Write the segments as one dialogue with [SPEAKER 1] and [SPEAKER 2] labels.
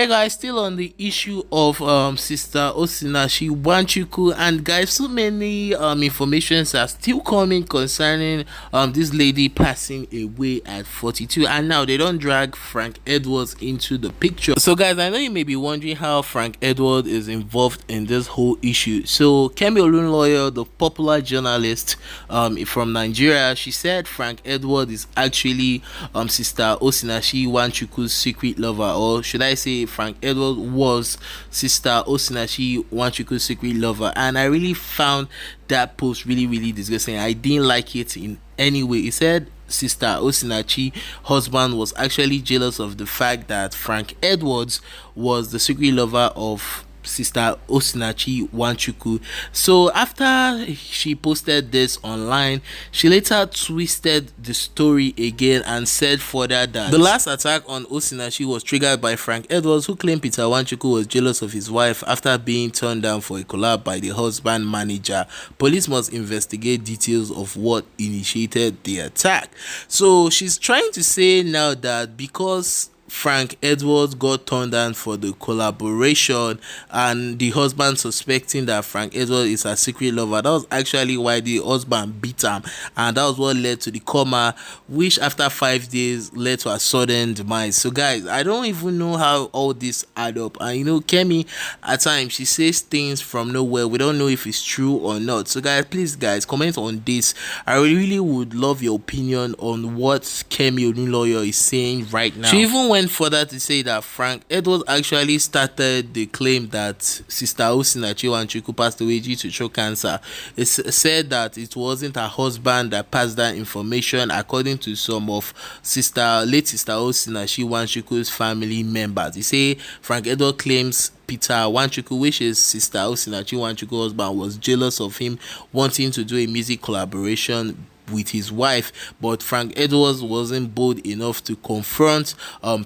[SPEAKER 1] Yeah, guys, still on the issue of sister Osinachi Nwachukwu, and guys, so many informations are still coming concerning this lady passing away at 42, and now they don't drag Frank Edwards into the picture. So guys, I know you may be wondering how Frank Edwards is involved in this whole issue. So Kemi Olunloyo, the popular journalist from Nigeria, she said Frank Edwards is actually sister Osinachi Nwachukwu's secret lover, or should I say Frank Edwards was sister Osinachi Nwachukwu's secret lover. And I really found that post really disgusting. I didn't like it in any way. It said sister Osinachi husband was actually jealous of the fact that Frank Edwards was the secret lover of sister Osinachi Nwachukwu. So after she posted this online, she later twisted the story again and said further that the last attack on Osinachi was triggered by Frank Edwards, who claimed Peter Nwachukwu was jealous of his wife after being turned down for a collab by the husband manager. Police must investigate details of what initiated the attack. So she's trying to say now that because Frank Edwards got turned down for the collaboration and the husband suspecting that Frank Edwards is a secret lover, that was actually why the husband beat him, and that was what led to the coma, which after 5 days led to a sudden demise. So guys, I don't even know how all this add up. And you know, Kemi, at times she says things from nowhere. We don't know if it's true or not. So guys, please guys, comment on this. I really would love your opinion on what Kemi Olunloyo is saying right now. She even went further to say that Frank Edwards actually started the claim that sister Osinachi Nwachukwu passed away due to throat cancer. It said that it wasn't her husband that passed that information, according to some of late sister Osinachi Nwachukwu's family members. They say Frank Edwards claims Peter Nwachukwu, which is sister Osinachi Nwachukwu's husband, was jealous of him wanting to do a music collaboration with his wife, but Frank Edwards wasn't bold enough to confront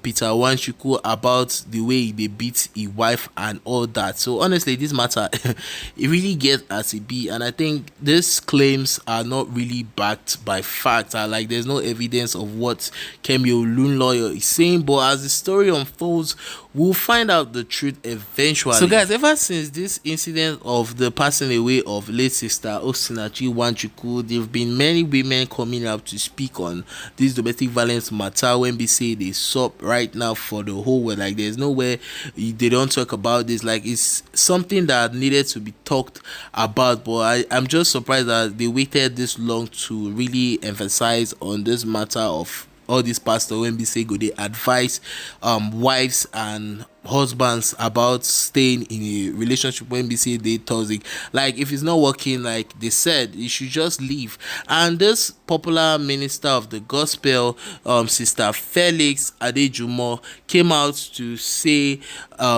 [SPEAKER 1] Peter Nwachukwu about the way they beat his wife and all that. So honestly, this matter it really gets as it be, and I think these claims are not really backed by facts. Like there's no evidence of what Kemi Olunloyo is saying, but as the story unfolds, we'll find out the truth eventually. So guys, ever since this incident of the passing away of late sister Osinachi Nwachukwwu, there have been many women coming up to speak on this domestic violence matter. When we say they sup right now for the whole world, like there's nowhere they don't talk about this. Like it's something that needed to be talked about, but I'm just surprised that they waited this long to really emphasize on this matter of all these pastors when we say go they advise wives and husbands about staying in a relationship when we say they toxic. Like if it's not working, like they said, you should just leave. And this popular minister of the gospel, sister Felix Adejumo, came out to say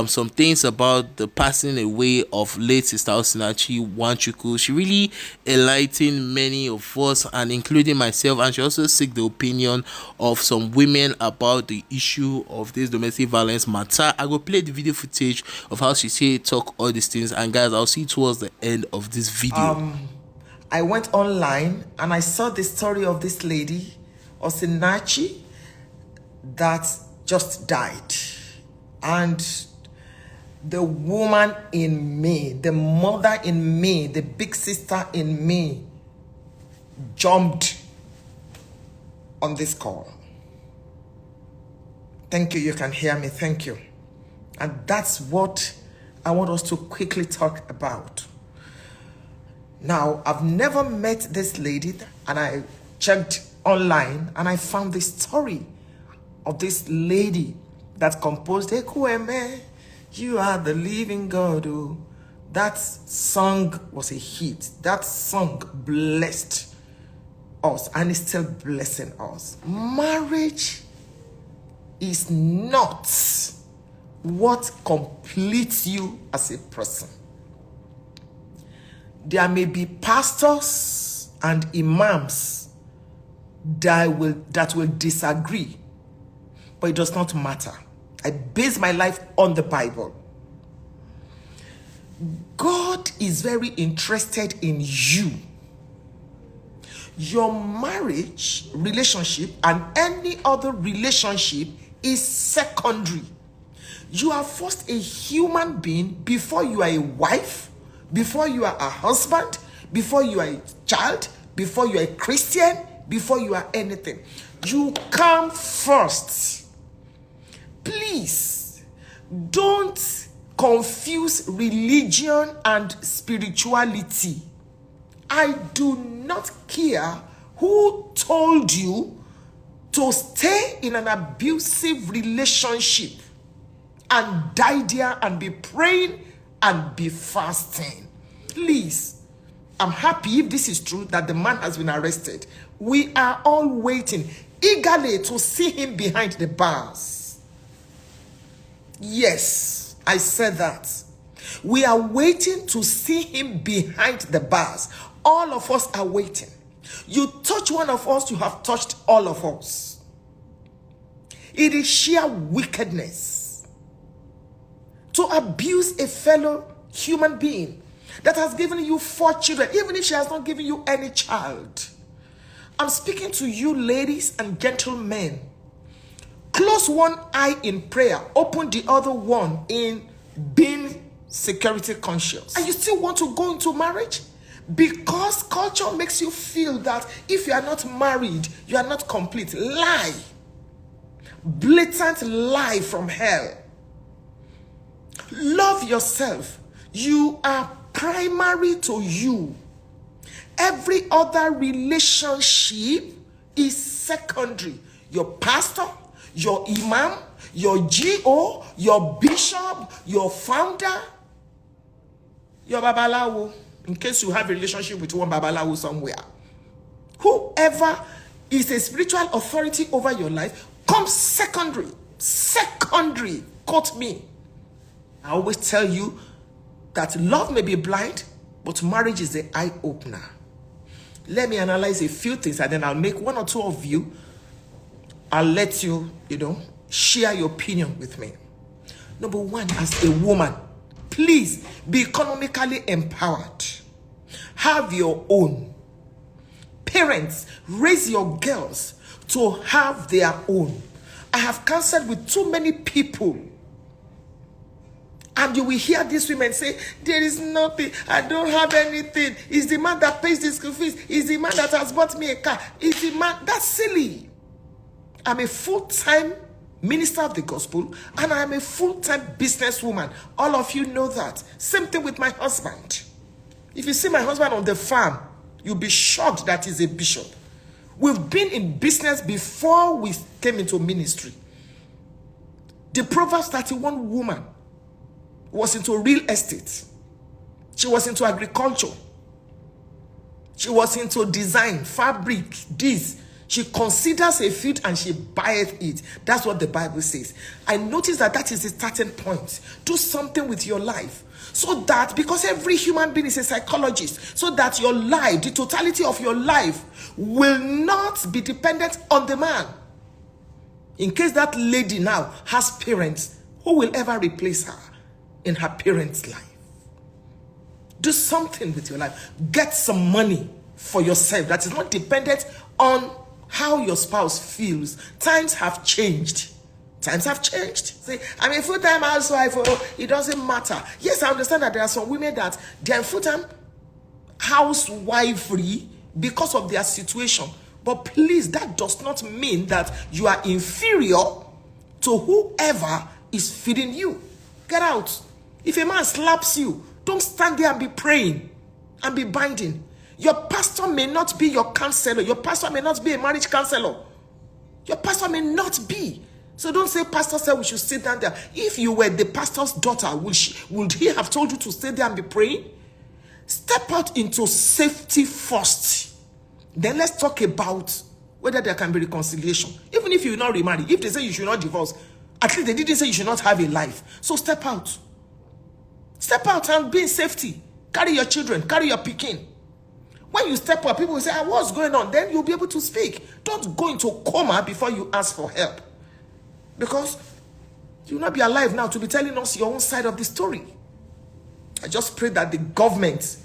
[SPEAKER 1] some things about the passing away of late sister Osinachi Nwachukwwu. She really enlightened many of us, and including myself, and she also seek the opinion of some women about the issue of this domestic violence matter. I will play the video footage of how she say talk all these things, and guys, I'll see you towards the end of this video.
[SPEAKER 2] I went online and I saw the story of this lady Osinachi that just died, and the woman in me, the mother in me, the big sister in me jumped on this call. Thank you, you can hear me, thank you. And that's what I want us to quickly talk about. Now, I've never met this lady, and I checked online and I found the story of this lady that composed Ekwueme, You Are the Living God. Oh. That song was a hit. That song blessed us and is still blessing us. Marriage is not what completes you as a person. There may be pastors and imams that will disagree, but it does not matter. I base my life on the Bible. God is very interested in you. Your marriage relationship and any other relationship is secondary. You are first a human being before you are a wife, before you are a husband, before you are a child, before you are a Christian, before you are anything. You come first. Please, don't confuse religion and spirituality. I do not care who told you to stay in an abusive relationship and die there and be praying and be fasting. Please, I'm happy if this is true that the man has been arrested. We are all waiting eagerly to see him behind the bars. Yes, I said that. We are waiting to see him behind the bars. All of us are waiting. You touch one of us, you have touched all of us. It is sheer wickedness to abuse a fellow human being that has given you 4 children, even if she has not given you any child. I'm speaking to you, ladies and gentlemen. Close one eye in prayer, open the other one in being security conscious. And you still want to go into marriage? Because culture makes you feel that if you are not married, you are not complete. Lie. Blatant lie from hell. Love yourself. You are primary to you. Every other relationship is secondary. Your pastor, your imam, your GO, your bishop, your founder, your babalawo, in case you have a relationship with one babalawo somewhere. Whoever is a spiritual authority over your life comes secondary. Secondary. Quote me. I always tell you that love may be blind, but marriage is the eye-opener. Let me analyze a few things and then I'll make one or two of you. I'll let you, share your opinion with me. Number one, as a woman, please be economically empowered. Have your own. Parents, raise your girls to have their own. I have counseled with too many people. And you will hear these women say, there is nothing, I don't have anything. It's the man that pays the school fees. It's the man that has bought me a car. It's the man. That's silly. I'm a full-time minister of the gospel and I'm a full-time businesswoman. All of you know that. Same thing with my husband. If you see my husband on the farm, you'll be shocked that he's a bishop. We've been in business before we came into ministry. The Proverbs 31 woman was into real estate. She was into agriculture. She was into design, fabric, this. She considers a field and she buys it. That's what the Bible says. I notice that is the starting point. Do something with your life. So that, because every human being is a psychologist, so that your life, the totality of your life, will not be dependent on the man. In case that lady now has parents, who will ever replace her in her parents' life? Do something with your life. Get some money for yourself that is not dependent on how your spouse feels. Times have changed. Times have changed. Say, I'm a full-time housewife. Oh, it doesn't matter. Yes, I understand that there are some women that they are full-time housewifery because of their situation. But please, that does not mean that you are inferior to whoever is feeding you. Get out. If a man slaps you, don't stand there and be praying and be binding. Your pastor may not be your counselor. Your pastor may not be a marriage counselor. Your pastor may not be. So don't say, pastor said we should sit down there. If you were the pastor's daughter, would he have told you to stay there and be praying? Step out into safety first. Then let's talk about whether there can be reconciliation. Even if you will not remarry, if they say you should not divorce, at least they didn't say you should not have a life. So step out. Step out and be in safety. Carry your children, carry your pikin. When you step up, people will say, what's going on? Then you'll be able to speak. Don't go into coma before you ask for help. Because you will not be alive now to be telling us your own side of the story. I just pray that the government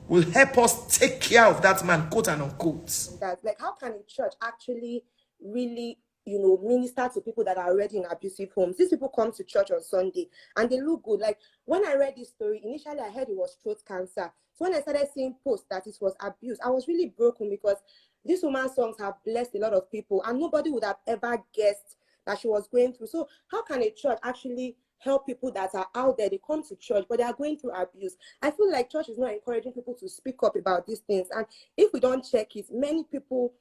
[SPEAKER 2] will help us take care of that man, quote and unquote.
[SPEAKER 3] That, like, how can a church actually really, minister to people that are already in abusive homes. These people come to church on Sunday and they look good. Like when I read this story, initially I heard it was throat cancer. So when I started seeing posts that it was abuse, I was really broken because this woman's songs have blessed a lot of people and nobody would have ever guessed that she was going through. So how can a church actually help people that are out there? They come to church, but they are going through abuse. I feel like church is not encouraging people to speak up about these things. And if we don't check it, many people,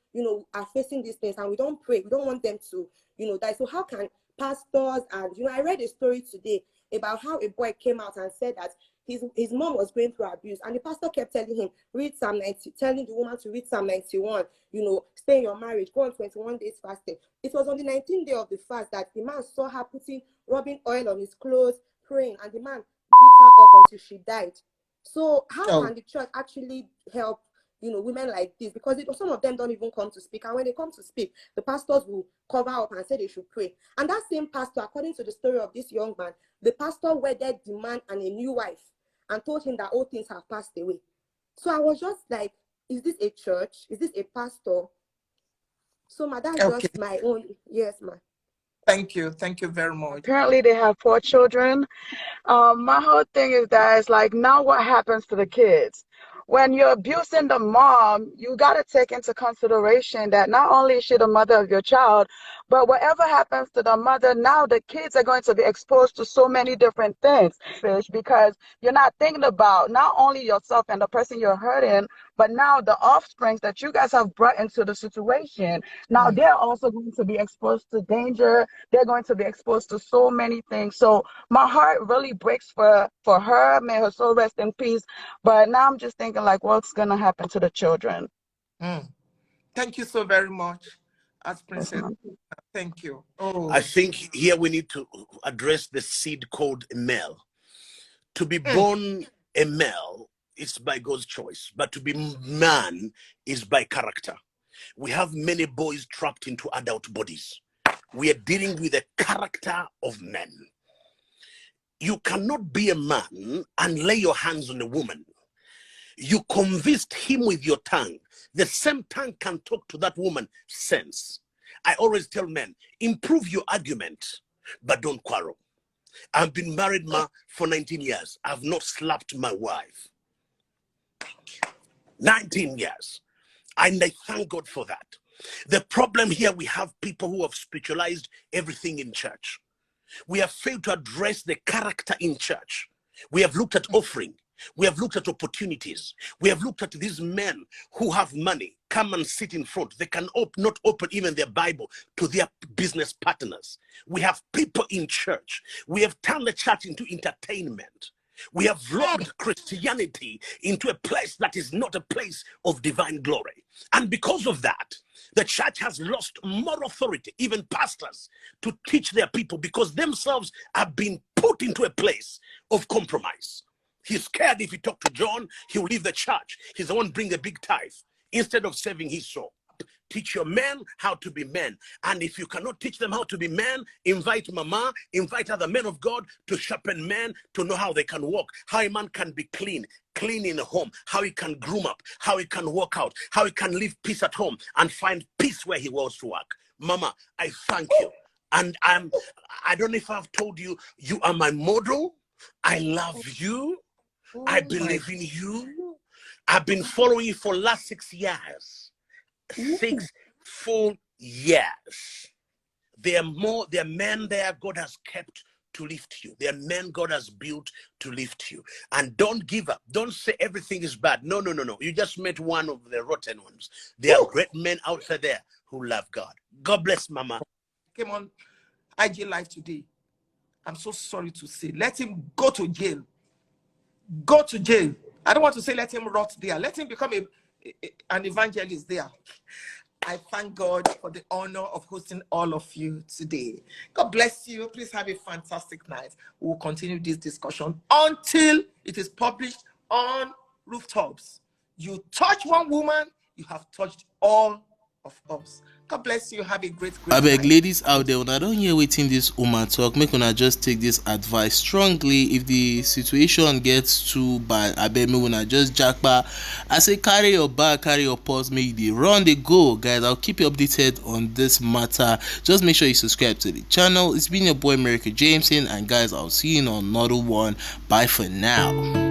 [SPEAKER 3] are facing these things and we don't pray. We don't want them to, die. So how can pastors and, I read a story today about how a boy came out and said that his mom was going through abuse, and the pastor kept telling him, read Psalm 90, telling the woman to read Psalm 91, stay in your marriage, go on 21 days fasting. It was on the 19th day of the fast that the man saw her rubbing oil on his clothes, praying, and the man beat her up until she died. So how can the church actually help, women like this? Because some of them don't even come to speak, and when they come to speak, the pastors will cover up and say they should pray. And that same pastor, according to the story of this young man, the pastor wedded the man and a new wife and told him that all things have passed away. So I was just like, is this a church? Is this a pastor? So, that's just my own. Yes, ma.
[SPEAKER 2] Thank you. Thank you very much.
[SPEAKER 4] Apparently, they have 4 children. My whole thing is that it's like, now what happens to the kids? When you're abusing the mom, you got to take into consideration that not only is she the mother of your child, but whatever happens to the mother, now the kids are going to be exposed to so many different things, because you're not thinking about not only yourself and the person you're hurting, but now the offsprings that you guys have brought into the situation. Now they're also going to be exposed to danger. They're going to be exposed to so many things. So my heart really breaks for her. May her soul rest in peace. But now I'm just thinking, like, what's going to happen to the children?
[SPEAKER 2] Thank you so very much, as Princess. Thank you.
[SPEAKER 5] I think here we need to address the seed called male. To be born a male is by God's choice, but to be man is by character. We have many boys trapped into adult bodies. We are dealing with the character of men. You cannot be a man and lay your hands on a woman. You convinced him with your tongue. The same tongue can talk to that woman sense. I always tell men, improve your argument, but don't quarrel. I've been married, for 19 years. I've not slapped my wife. 19 years. And I thank God for that. The problem here, we have people who have spiritualized everything in church. We have failed to address the character in church. We have looked at offering. We have looked at opportunities. We have looked at these men who have money, come and sit in front. They can not open even their Bible to their business partners. We have people in church. We have turned the church into entertainment. We have locked Christianity into a place that is not a place of divine glory. And because of that, the church has lost more authority, even pastors, to teach their people, because themselves have been put into a place of compromise. He's scared if he talk to John, he'll leave the church. He's the one bring the big tithe instead of saving his soul. Teach your men how to be men. And if you cannot teach them how to be men, invite mama, invite other men of God to sharpen men, to know how they can walk, how a man can be clean in a home, how he can groom up, how he can walk out, how he can live peace at home and find peace where he wants to work. Mama, I thank you. And I don't know if I've told you, you are my model. I love you. I believe in you. I've been following you for the last 6 years. 6 full years. There are men there God has kept to lift you. There are men God has built to lift you. And don't give up. Don't say everything is bad. No. You just met one of the rotten ones. There are great men outside there who love God. God bless, Mama.
[SPEAKER 2] Came on IG Live today. I'm so sorry to say, let him go to jail. Go to jail. I don't want to say let him rot there. Let him become an evangelist there. I thank God for the honor of hosting all of you today. God bless you. Please have a fantastic night. We'll continue this discussion until it is published on rooftops. You touch one woman, you have touched all of us. God bless you. Have a great
[SPEAKER 1] I beg
[SPEAKER 2] night.
[SPEAKER 1] ladies out there, when I don't hear waiting this woman talk, make una just take this advice strongly. If the situation gets too bad, I beg me una just jackpot. I say carry your bag, carry your purse, make they run, they go, guys. I'll keep you updated on this matter. Just make sure you subscribe to the channel. It's been your boy America Jameson, and guys, I'll see you in another one. Bye for now.